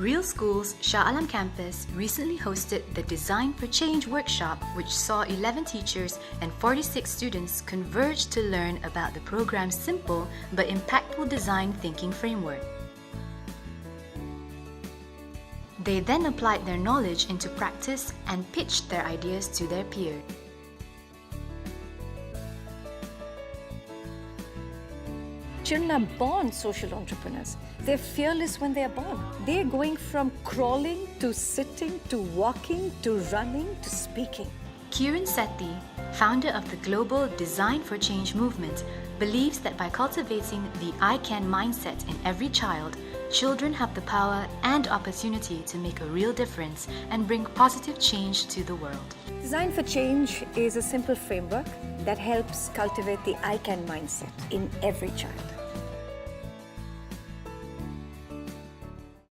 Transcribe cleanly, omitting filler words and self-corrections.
R.E.A.L School's Shah Alam campus recently hosted the Design for Change workshop, which saw 11 teachers and 46 students converge to learn about the program's simple but impactful design thinking framework. They then applied their knowledge into practice and pitched their ideas to their peers. Children are born social entrepreneurs. They're fearless when they're born. They're going from crawling to sitting to walking to running to speaking. Kiran Sethi, founder of the global Design for Change movement, believes that by cultivating the I can mindset in every child, children have the power and opportunity to make a real difference and bring positive change to the world. Design for Change is a simple framework that helps cultivate the I can mindset in every child.